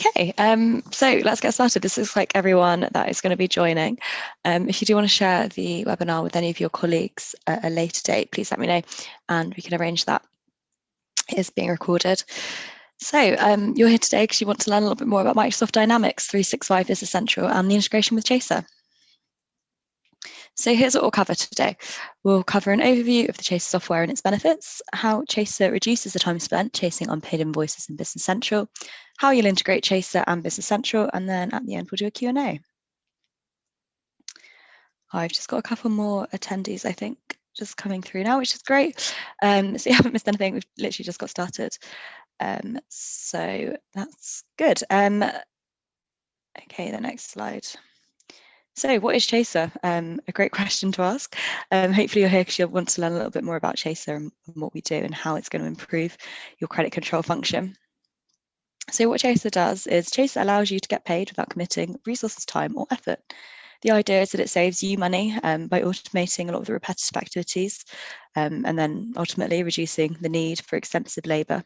Okay, so let's get started. This is like everyone that is going to be joining. If you do want to share the webinar with any of your colleagues at a later date, please let me know and we can arrange that. It is being recorded. So you're here today because you want to learn a little bit more about Microsoft Dynamics 365 Business Central and the integration with Chaser. So here's what we'll cover today. We'll cover an overview of the Chaser software and its benefits, how Chaser reduces the time spent chasing unpaid invoices in Business Central, how you'll integrate Chaser and Business Central, and then at the end we'll do a Q&A. I've just got a couple more attendees, I think, just coming through now, which is great. So you haven't missed anything. We've literally just got started. So that's good. Okay, the next slide. So what is Chaser? A great question to ask. Hopefully you're here because you'll want to learn a little bit more about Chaser and what we do and how it's going to improve your credit control function. So what Chaser does is Chaser allows you to get paid without committing resources, time or effort. The idea is that it saves you money by automating a lot of the repetitive activities and then ultimately reducing the need for extensive labour.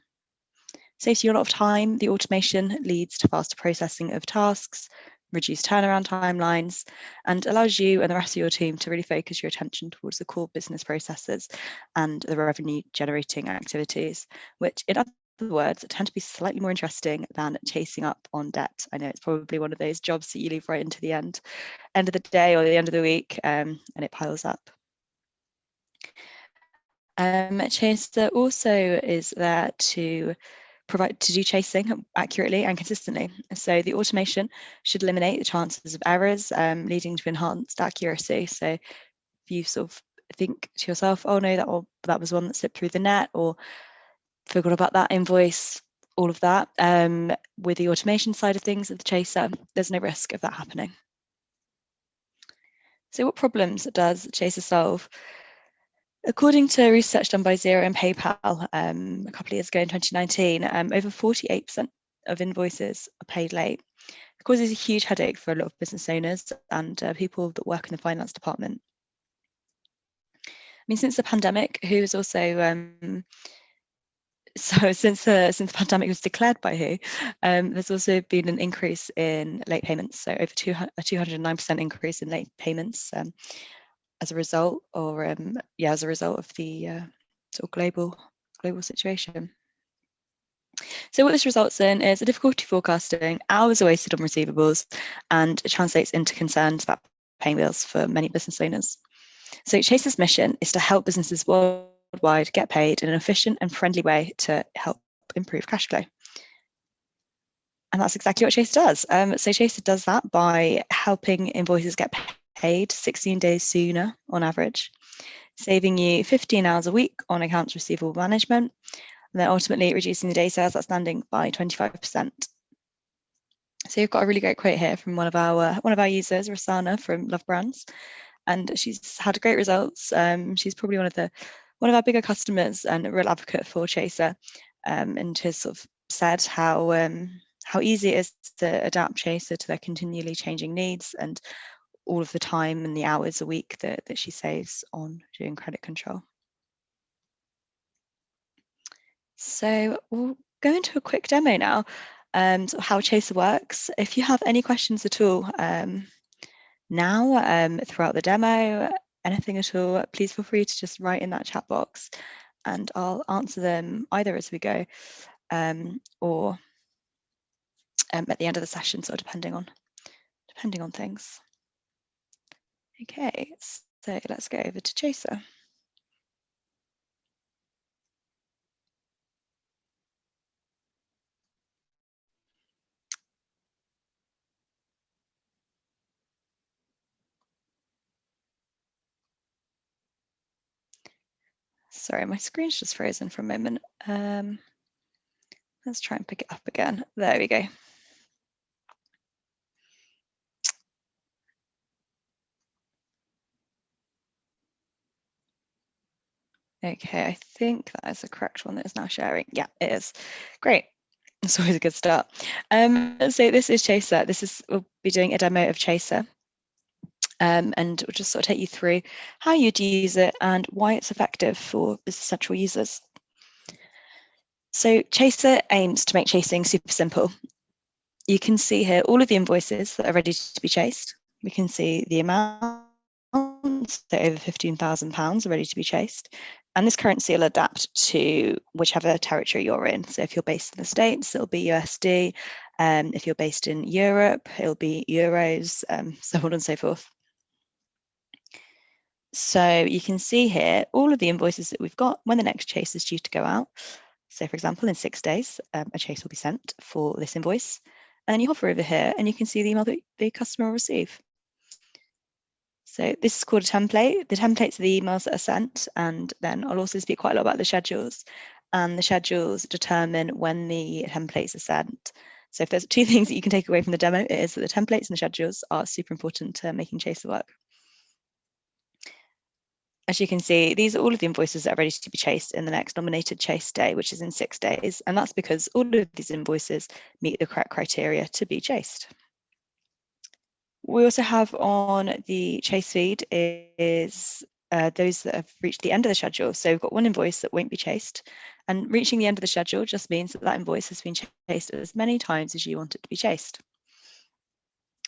Saves you a lot of time. The automation leads to faster processing of tasks, reduced turnaround timelines, and allows you and the rest of your team to really focus your attention towards the core business processes and the revenue generating activities, which in other words tend to be slightly more interesting than chasing up on debt. I know it's probably one of those jobs that you leave right into the end of the day or the end of the week, and it piles up. Chaser also is there to do chasing accurately and consistently. So the automation should eliminate the chances of errors, leading to enhanced accuracy. So if you sort of think to yourself, oh no, that was one that slipped through the net, or forgot about that invoice, all of that, with the automation side of things of the Chaser, there's no risk of that happening. So what problems does Chaser solve? According to research done by Xero and PayPal a couple of years ago in 2019, over 48% of invoices are paid late. It causes a huge headache for a lot of business owners and people that work in the finance department. I mean, since the pandemic, who is also since the pandemic was declared by WHO, there's also been an increase in late payments. So over a 209% increase in late payments. As a result, or as a result of the sort of global situation. So what this results in is a difficulty forecasting, hours are wasted on receivables, and it translates into concerns about paying bills for many business owners. So Chaser's mission is to help businesses worldwide get paid in an efficient and friendly way to help improve cash flow. And that's exactly what Chaser does. So Chaser does that by helping invoices get paid 16 days sooner on average, saving you 15 hours a week on accounts receivable management, and then ultimately reducing the day sales outstanding by 25%. So you've got a really great quote here from one of our users, Rosanna from Love Brands, and she's had great results. She's probably one of our bigger customers and a real advocate for Chaser, and has sort of said how easy it is to adapt Chaser to their continually changing needs and all of the time and the hours a week that she saves on doing credit control. So we'll go into a quick demo now, sort of how Chaser works. If you have any questions at all now throughout the demo, anything at all, please feel free to just write in that chat box and I'll answer them either as we go or at the end of the session, sort of depending on things. Okay, so let's go over to Chaser. Sorry, my screen's just frozen for a moment. Let's try and pick it up again. There we go. Okay, I think that is the correct one that is now sharing. Yeah, it is. Great. It's always a good start. So this is Chaser. We'll be doing a demo of Chaser. And we'll just sort of take you through how you'd use it and why it's effective for Business Central users. So Chaser aims to make chasing super simple. You can see here all of the invoices that are ready to be chased. We can see the amounts, so over £15,000 are ready to be chased. And this currency will adapt to whichever territory you're in. So if you're based in the States, it'll be USD. If you're based in Europe, it'll be euros, so on and so forth. So you can see here all of the invoices that we've got when the next chase is due to go out. So for example, in 6 days, a chase will be sent for this invoice. And then you hover over here and you can see the email that the customer will receive. So this is called a template. The templates are the emails that are sent, and then I'll also speak quite a lot about the schedules. And the schedules determine when the templates are sent. So if there's two things that you can take away from the demo, it is that the templates and the schedules are super important to making Chaser work. As you can see, these are all of the invoices that are ready to be chased in the next nominated chase day, which is in 6 days. And that's because all of these invoices meet the correct criteria to be chased. We also have on the chase feed is those that have reached the end of the schedule. So we've got one invoice that won't be chased. And reaching the end of the schedule just means that that invoice has been chased as many times as you want it to be chased.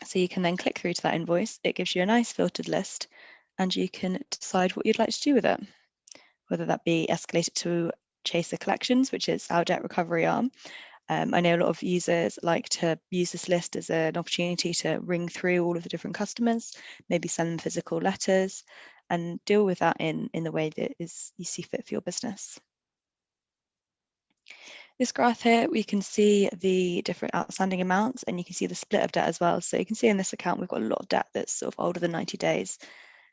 So you can then click through to that invoice. It gives you a nice filtered list, and you can decide what you'd like to do with it, whether that be escalated to Chaser Collections, which is our debt recovery arm. I know a lot of users like to use this list as an opportunity to ring through all of the different customers, maybe send them physical letters, and deal with that in the way that is you see fit for your business. This graph here, we can see the different outstanding amounts, and you can see the split of debt as well. So you can see in this account, we've got a lot of debt that's sort of older than 90 days.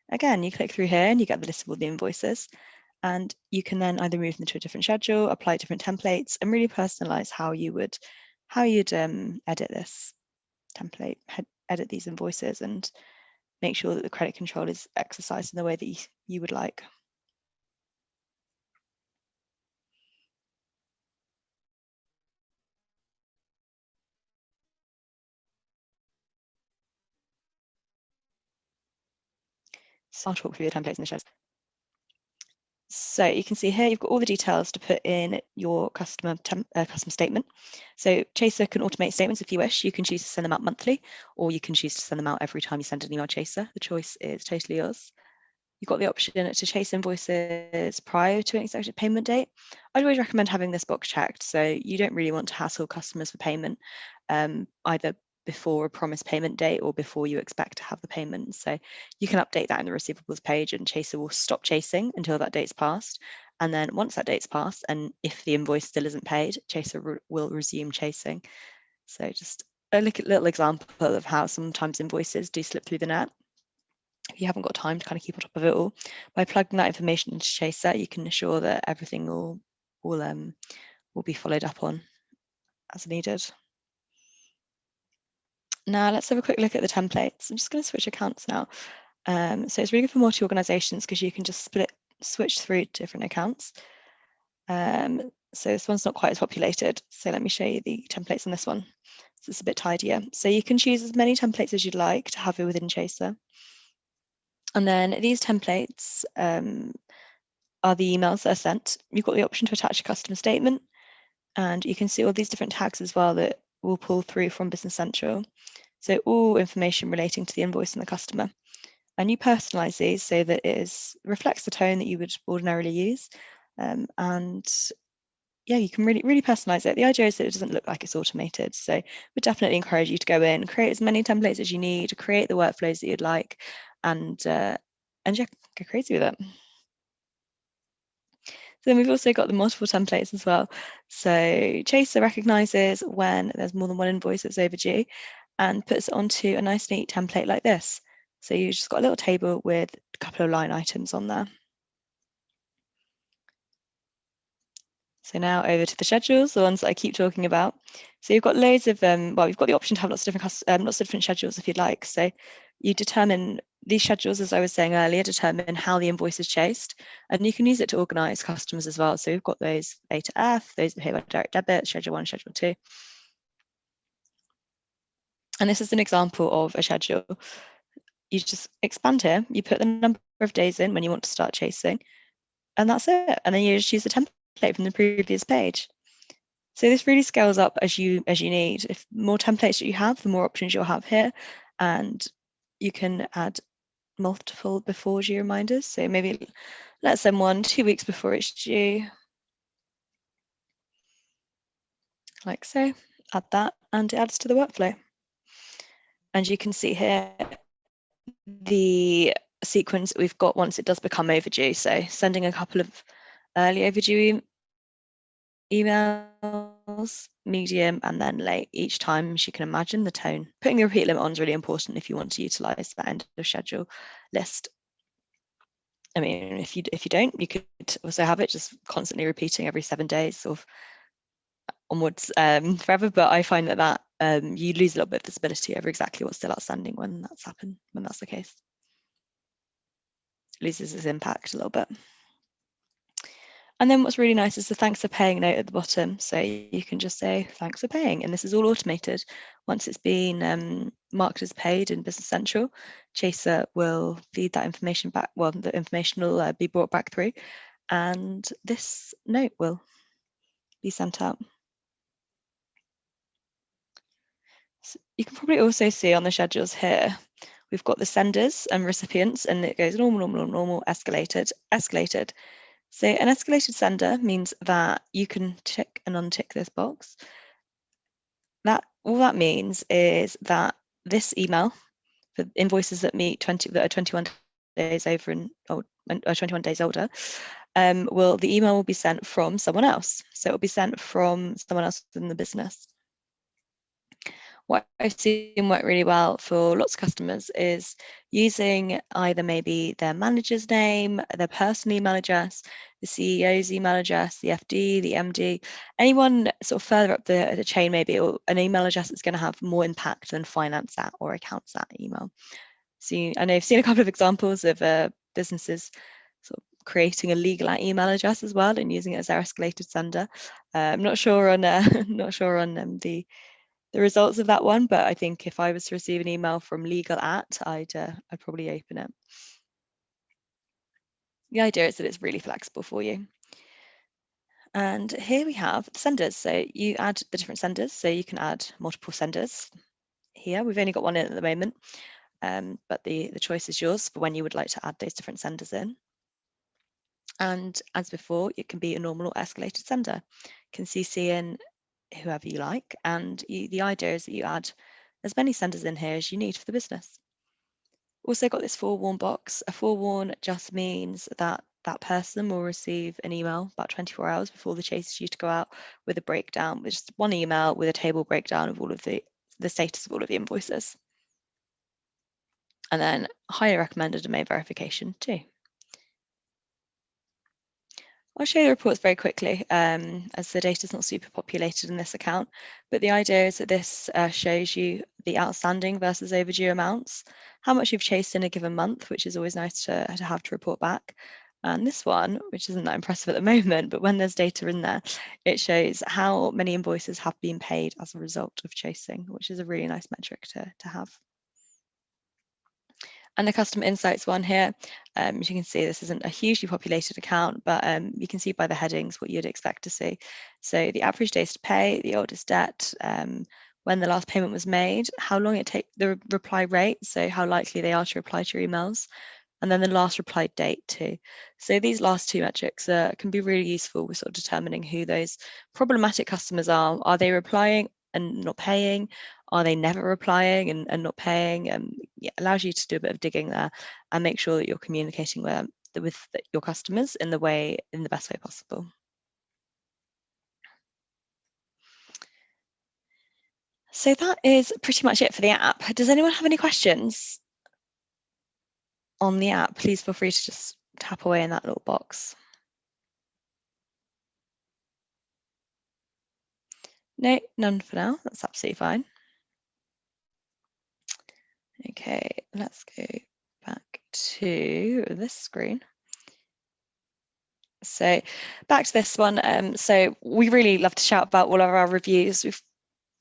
Again, you click through here and you get the list of all the invoices, and you can then either move them to a different schedule, apply different templates, and really personalize how you'd edit this template, edit these invoices, and make sure that the credit control is exercised in the way that you would like. So I'll talk through the templates and the schedules. So you can see here, you've got all the details to put in your customer statement. So Chaser can automate statements if you wish. You can choose to send them out monthly, or you can choose to send them out every time you send an email Chaser. The choice is totally yours. You've got the option to chase invoices prior to an expected payment date. I'd always recommend having this box checked, so you don't really want to hassle customers for payment, either before a promised payment date or before you expect to have the payment. So you can update that in the receivables page, and Chaser will stop chasing until that date's passed. And then once that date's passed, and if the invoice still isn't paid, Chaser will resume chasing. So just a little example of how sometimes invoices do slip through the net. If you haven't got time to kind of keep on top of it all, by plugging that information into Chaser, you can ensure that everything will be followed up on as needed. Now let's have a quick look at the templates. I'm just going to switch accounts now. So it's really good for multi-organizations because you can just switch through different accounts. So this one's not quite as populated. So let me show you the templates on this one. So it's a bit tidier. So you can choose as many templates as you'd like to have it within Chaser. And then these templates are the emails that are sent. You've got the option to attach a customer statement, and you can see all these different tags as well that will pull through from Business Central. So all information relating to the invoice and the customer. And you personalize these so that it reflects the tone that you would ordinarily use. And yeah, you can really personalize it. The idea is that it doesn't look like it's automated. So we'd definitely encourage you to go in, create as many templates as you need, create the workflows that you'd like, and yeah, go crazy with it. Then we've also got the multiple templates as well. So Chaser recognizes when there's more than one invoice that's overdue and puts it onto a nice neat template like this. So you've just got a little table with a couple of line items on there. So now over to the schedules, the ones that I keep talking about. So you've got loads of, well, you've got the option to have lots of different schedules if you'd like. So you determine these schedules, as I was saying earlier, determine how the invoice is chased, and you can use it to organize customers as well. So we've got those A to F, those that pay by direct debit, Schedule 1, Schedule 2. And this is an example of a schedule. You just expand here, you put the number of days in when you want to start chasing, and that's it. And then you just use the template from the previous page. So this really scales up as you need. If more templates that you have, the more options you'll have here, and you can add multiple before due reminders. So maybe let's send one 2 weeks before it's due, like so. Add that, and it adds to the workflow. And you can see here the sequence that we've got once it does become overdue. So sending a couple of early overdue emails, medium, and then late each time, as you can imagine, the tone. Putting the repeat limit on is really important if you want to utilize that end of schedule list. I mean, if you don't, you could also have it just constantly repeating every 7 days, sort of onwards forever. But I find that you lose a little bit of visibility over exactly what's still outstanding when that's happened, when that's the case. It loses its impact a little bit. And then what's really nice is the thanks for paying note at the bottom. So you can just say thanks for paying, and this is all automated. Once it's been marked as paid in Business Central, Chaser will feed that information back. Well, the information will be brought back through, and this note will be sent out. So you can probably also see on the schedules here, we've got the senders and recipients, and it goes normal, escalated, escalated. So an escalated sender means that you can tick and untick this box. All that means is that this email for invoices that meet that are 21 days over and 21 days older, the email will be sent from someone else. So it will be sent from someone else in the business. What I've seen work really well for lots of customers is using either maybe their manager's name, their personal email address, the CEO's email address, the FD, the MD, anyone sort of further up the chain, maybe, or an email address that's going to have more impact than finance at or accounts at email. So I know I've seen a couple of examples of businesses sort of creating a legal at email address as well and using it as their escalated sender. I'm not sure on the results of that one, but I think if I was to receive an email from legal at, I'd probably open it. The idea is that it's really flexible for you. And here we have the senders. So you add the different senders. So you can add multiple senders here. We've only got one in at the moment, but the choice is yours for when you would like to add those different senders in. And as before, it can be a normal or escalated sender. You can CC in whoever you like, and the idea is that you add as many senders in here as you need for the business. Also got this forewarn box. A forewarn just means that that person will receive an email about 24 hours before the chase is due to go out with a breakdown, with just one email with a table breakdown of all of the status of all of the invoices. And then highly recommended domain verification too. I'll show you the reports very quickly as the data is not super populated in this account, but the idea is that this shows you the outstanding versus overdue amounts, how much you've chased in a given month, which is always nice to have to report back. And this one, which isn't that impressive at the moment, but when there's data in there, it shows how many invoices have been paid as a result of chasing, which is a really nice metric to have. And the customer insights one here, as you can see, this isn't a hugely populated account, but you can see by the headings what you'd expect to see. So the average days to pay, the oldest debt, when the last payment was made, how long it takes, the reply rate, so how likely they are to reply to your emails, and then the last replied date too. So these last two metrics can be really useful with sort of determining who those problematic customers are. Are they replying and not paying? Are they never replying and not paying? Yeah, allows you to do a bit of digging there and make sure that you're communicating with your customers in the best way possible. So that is pretty much it for the app. Does anyone have any questions on the app? Please feel free to just tap away in that little box. No, none for now. That's absolutely fine. Okay, let's go back to this screen. So back to this one. So we really love to shout about all of our reviews. We've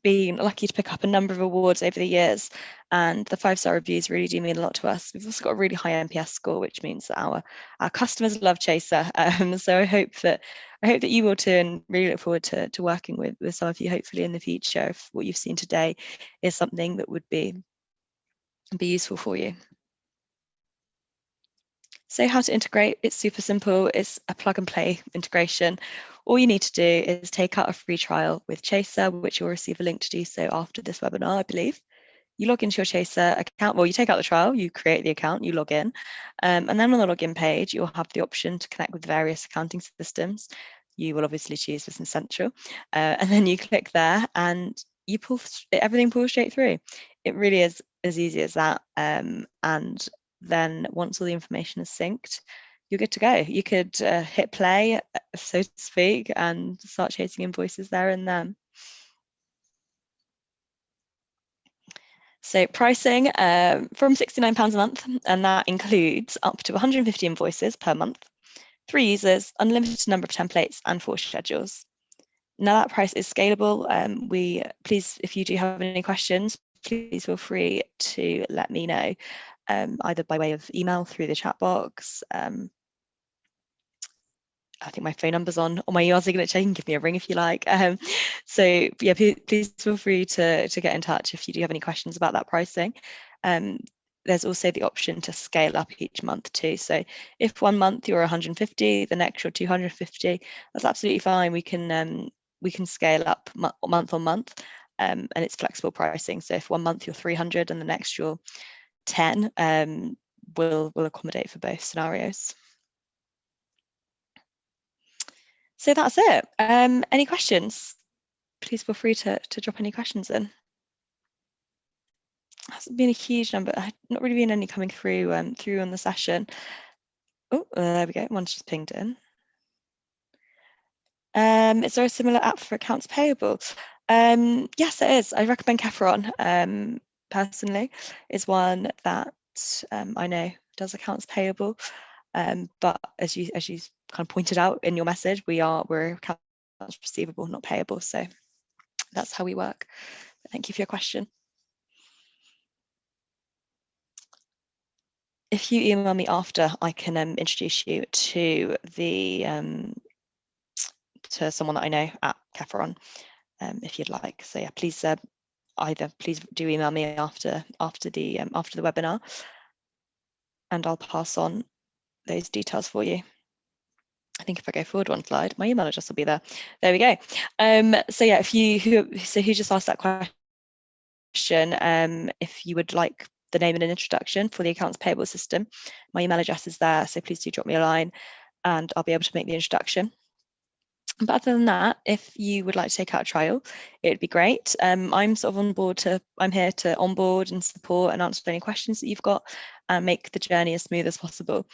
been lucky to pick up a number of awards over the years, and the 5-star reviews really do mean a lot to us. We've also got a really high NPS score, which means that our customers love Chaser. So I hope that I hope that you will too, and really look forward to working with some of you, hopefully in the future, if what you've seen today is something that would be useful for you. So how to integrate, it's super simple. It's a plug and play integration. All you need to do is take out a free trial with Chaser, which you'll receive a link to do so after this webinar, I believe. You log into your Chaser account. Well, you take out the trial, you create the account, you log in. And then on the login page, you'll have the option to connect with various accounting systems. You will obviously choose Business Central. And then you click there and you pull everything pulls straight through. It really is as easy as that. And then once all the information is synced, you're good to go. You could hit play, so to speak, and start chasing invoices there and then. So pricing from £69 a month, and that includes up to 150 invoices per month, 3 users, unlimited number of templates, and 4 schedules. Now that price is scalable. Please, if you do have any questions, please feel free to let me know, either by way of email through the chat box. I think my phone number's on my email signature. You can give me a ring if you like. So yeah, please feel free to get in touch if you do have any questions about that pricing. There's also the option to scale up each month too. So if one month you're 150, the next you're 250, that's absolutely fine. We can scale up month on month, and it's flexible pricing. So if one month you're 300 and the next you're 10, we'll accommodate for both scenarios. So that's it. Any questions? Please feel free to drop any questions in. It hasn't been a huge number. Not really been any coming through on the session. Oh, there we go. One's just pinged in. Is there a similar app for accounts payable? Yes, it is. I recommend Kefron. Personally, is one that I know does accounts payable. But as you kind of pointed out in your message, we're accounts receivable, not payable. So that's how we work. But thank you for your question. If you email me after, I can introduce you to to someone that I know at Kefron, if you'd like. So yeah, please please do email me after the webinar, and I'll pass on those details for you. I think if I go forward one slide, my email address will be there. There we go. So yeah, who just asked that question, if you would like the name and an introduction for the accounts payable system, my email address is there. So please do drop me a line and I'll be able to make the introduction. But other than that, if you would like to take out a trial, it would be great. I'm sort of I'm here to onboard and support and answer any questions that you've got and make the journey as smooth as possible.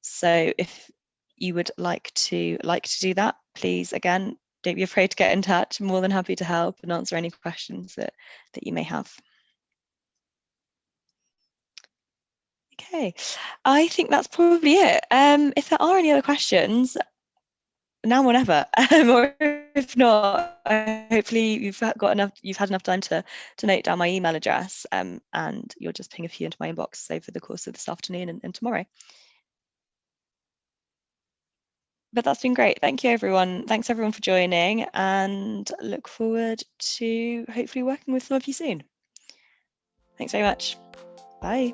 So if you would like to do that, please, again, don't be afraid to get in touch. I'm more than happy to help and answer any questions that you may have. Okay, I think that's probably it. If there are any other questions, now or never, or if not, hopefully you've had enough time to note down my email address, and you'll just ping a few into my inbox over the course of this afternoon and tomorrow. But that's been great. Thank you, everyone. Thanks everyone for joining, and look forward to hopefully working with some of you soon. Thanks very much. Bye.